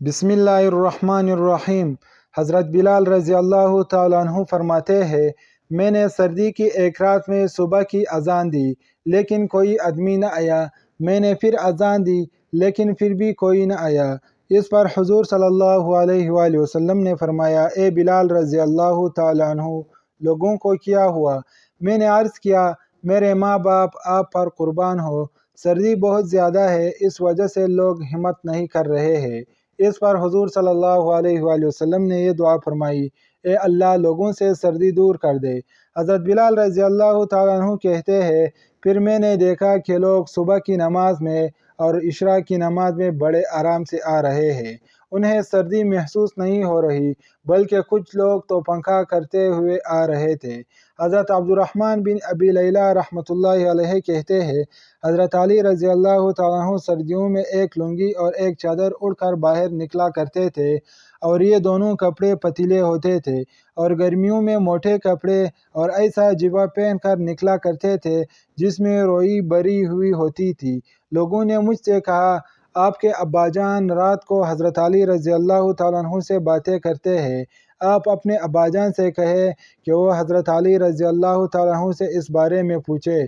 بسم اللہ الرحمن الرحیم۔ حضرت بلال رضی اللہ تعالیٰ عنہ فرماتے ہیں، میں نے سردی کی ایک رات میں صبح کی اذان دی لیکن کوئی آدمی نہ آیا۔ میں نے پھر اذان دی لیکن پھر بھی کوئی نہ آیا۔ اس پر حضور صلی اللہ علیہ وآلہ وسلم نے فرمایا، اے بلال رضی اللہ تعالیٰ عنہ، لوگوں کو کیا ہوا؟ میں نے عرض کیا، میرے ماں باپ آپ پر قربان ہو، سردی بہت زیادہ ہے، اس وجہ سے لوگ ہمت نہیں کر رہے ہیں۔ اس پر حضور صلی اللہ علیہ وآلہ وسلم نے یہ دعا فرمائی، اے اللہ لوگوں سے سردی دور کر دے۔ حضرت بلال رضی اللہ تعالیٰ عنہ کہتے ہیں، پھر میں نے دیکھا کہ لوگ صبح کی نماز میں اور عشاء کی نماز میں بڑے آرام سے آ رہے ہیں، انہیں سردی محسوس نہیں ہو رہی، بلکہ کچھ لوگ تو پنکھا کرتے ہوئے آ رہے تھے۔ حضرت عبد الرحمن بن ابی لیلہ رحمۃ اللہ علیہ کہتے ہیں، حضرت علی رضی اللہ تعالیٰ عنہ سردیوں میں ایک لنگی اور ایک چادر اڑ کر باہر نکلا کرتے تھے، اور یہ دونوں کپڑے پتیلے ہوتے تھے، اور گرمیوں میں موٹے کپڑے اور ایسا جبہ پہن کر نکلا کرتے تھے جس میں روئی بری ہوئی ہوتی تھی۔ لوگوں نے مجھ سے کہا، آپ کے ابا جان رات کو حضرت علی رضی اللہ تعالیٰ عنہ سے باتیں کرتے ہیں، آپ اپنے ابا جان سے کہیں کہ وہ حضرت علی رضی اللہ تعالیٰ عنہ سے اس بارے میں پوچھے۔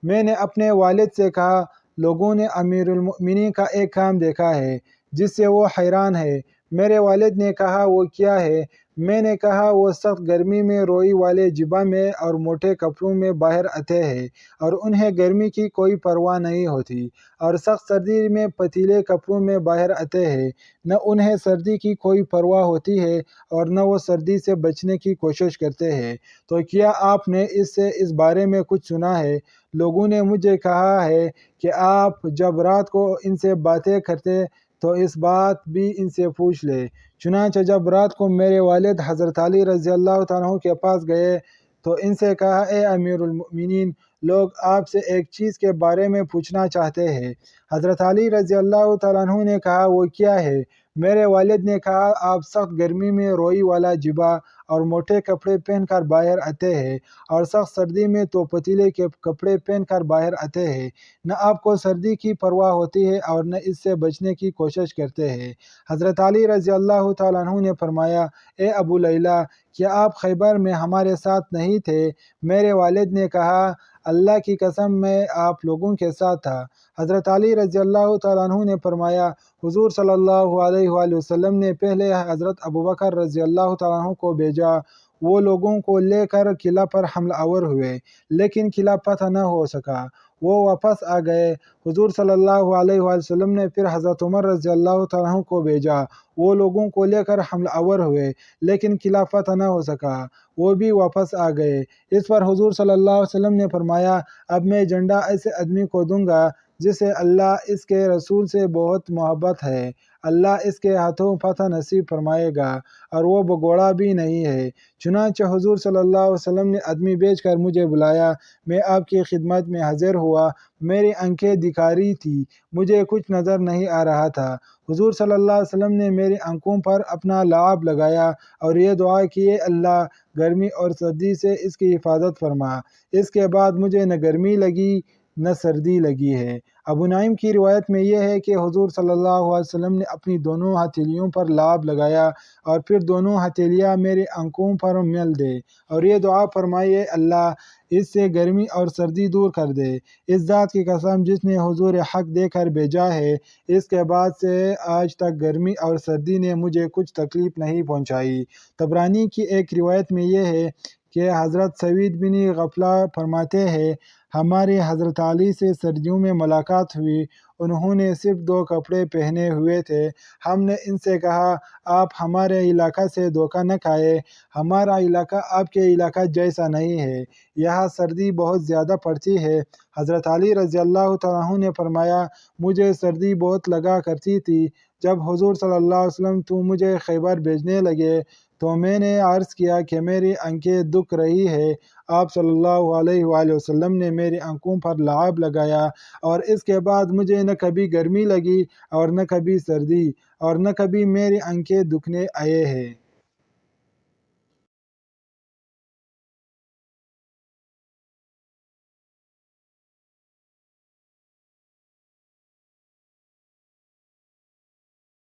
میں نے اپنے والد سے کہا، لوگوں نے امیر المؤمنین کا ایک کام دیکھا ہے جس سے وہ حیران ہے۔ میرے والد نے کہا، وہ کیا ہے؟ میں نے کہا، وہ سخت گرمی میں روئی والے جبہ میں اور موٹے کپڑوں میں باہر آتے ہیں اور انہیں گرمی کی کوئی پرواہ نہیں ہوتی، اور سخت سردی میں پتیلے کپڑوں میں باہر آتے ہیں، نہ انہیں سردی کی کوئی پرواہ ہوتی ہے اور نہ وہ سردی سے بچنے کی کوشش کرتے ہیں۔ تو کیا آپ نے اس بارے میں کچھ سنا ہے؟ لوگوں نے مجھے کہا ہے کہ آپ جب رات کو ان سے باتیں کرتے تو اس بات بھی ان سے پوچھ لے۔ چنانچہ جب رات کو میرے والد حضرت علی رضی اللہ تعالیٰ عنہ کے پاس گئے تو ان سے کہا، اے امیر المؤمنین، لوگ آپ سے ایک چیز کے بارے میں پوچھنا چاہتے ہیں۔ حضرت علی رضی اللہ تعالیٰ عنہ نے کہا، وہ کیا ہے؟ میرے والد نے کہا، آپ سخت گرمی میں روئی والا جبہ اور موٹے کپڑے پہن کر باہر آتے ہیں، اور سخت سردی میں تو پتیلے کے کپڑے پہن کر باہر آتے ہیں، نہ آپ کو سردی کی پرواہ ہوتی ہے اور نہ اس سے بچنے کی کوشش کرتے ہیں۔ حضرت علی رضی اللہ تعالیٰ عنہ نے فرمایا، اے ابو لیلہ، کیا آپ خیبر میں ہمارے ساتھ نہیں تھے؟ میرے والد نے کہا، اللہ کی قسم میں آپ لوگوں کے ساتھ تھا۔ حضرت علی رضی اللہ تعالیٰ عنہ نے فرمایا، حضور صلی اللہ علیہ وآلہ وسلم نے پہلے حضرت ابوبکر رضی اللہ تعالیٰ عنہ کو بھیجا، وہ لوگوں کو لے کر قلعہ پر حملہ آور ہوئے لیکن قلعہ فتح نہ ہو سکا، وہ واپس آ گئے۔ حضور صلی اللہ علیہ وآلہ وسلم نے پھر حضرت عمر رضی اللہ تعالیٰ عنہ کو بھیجا، وہ لوگوں کو لے کر حملہ آور ہوئے لیکن قلعہ فتح نہ ہو سکا، وہ بھی واپس آ گئے۔ اس پر حضور صلی اللہ علیہ وسلم نے فرمایا، اب میں جھنڈا ایسے آدمی کو دوں گا جسے اللہ اس کے رسول سے بہت محبت ہے، اللہ اس کے ہاتھوں فتح نصیب فرمائے گا، اور وہ بگوڑا بھی نہیں ہے۔ چنانچہ حضور صلی اللہ علیہ وسلم نے آدمی بھیج کر مجھے بلایا، میں آپ کی خدمت میں حاضر ہوا، میری آنکھیں دکھاری تھی، مجھے کچھ نظر نہیں آ رہا تھا۔ حضور صلی اللہ علیہ وسلم نے میری آنکھوں پر اپنا لعاب لگایا اور یہ دعا کی، اے اللہ گرمی اور سردی سے اس کی حفاظت فرما۔ اس کے بعد مجھے نہ گرمی لگی نہ سردی لگی ہے۔ ابو نعیم کی روایت میں یہ ہے کہ حضور صلی اللہ علیہ وسلم نے اپنی دونوں ہتھیلیوں پر لعاب لگایا اور پھر دونوں ہتھیلیاں میری آنکھوں پر مل دے اور یہ دعا فرمائی، اے اللہ اس سے گرمی اور سردی دور کر دے۔ اس ذات کی قسم جس نے حضور حق دے کر بھیجا ہے، اس کے بعد سے آج تک گرمی اور سردی نے مجھے کچھ تکلیف نہیں پہنچائی۔ طبرانی کی ایک روایت میں یہ ہے کہ حضرت سوید بن غفلہ فرماتے ہیں، ہماری حضرت علی سے سردیوں میں ملاقات ہوئی، انہوں نے صرف 2 کپڑے پہنے ہوئے تھے، ہم نے ان سے کہا، آپ ہمارے علاقہ سے دھوکہ نہ کھائے، ہمارا علاقہ آپ کے علاقہ جیسا نہیں ہے، یہاں سردی بہت زیادہ پڑتی ہے۔ حضرت علی رضی اللہ تعالیٰ عنہ نے فرمایا، مجھے سردی بہت لگا کرتی تھی، جب حضور صلی اللہ علیہ وسلم تو مجھے خیبر بھیجنے لگے تو میں نے عرض کیا کہ میری آنکھیں دکھ رہی ہے، آپ صلی اللہ علیہ وآلہ وسلم نے میری آنکھوں پر لعاب لگایا اور اس کے بعد مجھے نہ کبھی گرمی لگی اور نہ کبھی سردی اور نہ کبھی میری آنکھیں دکھنے آئے ہیں۔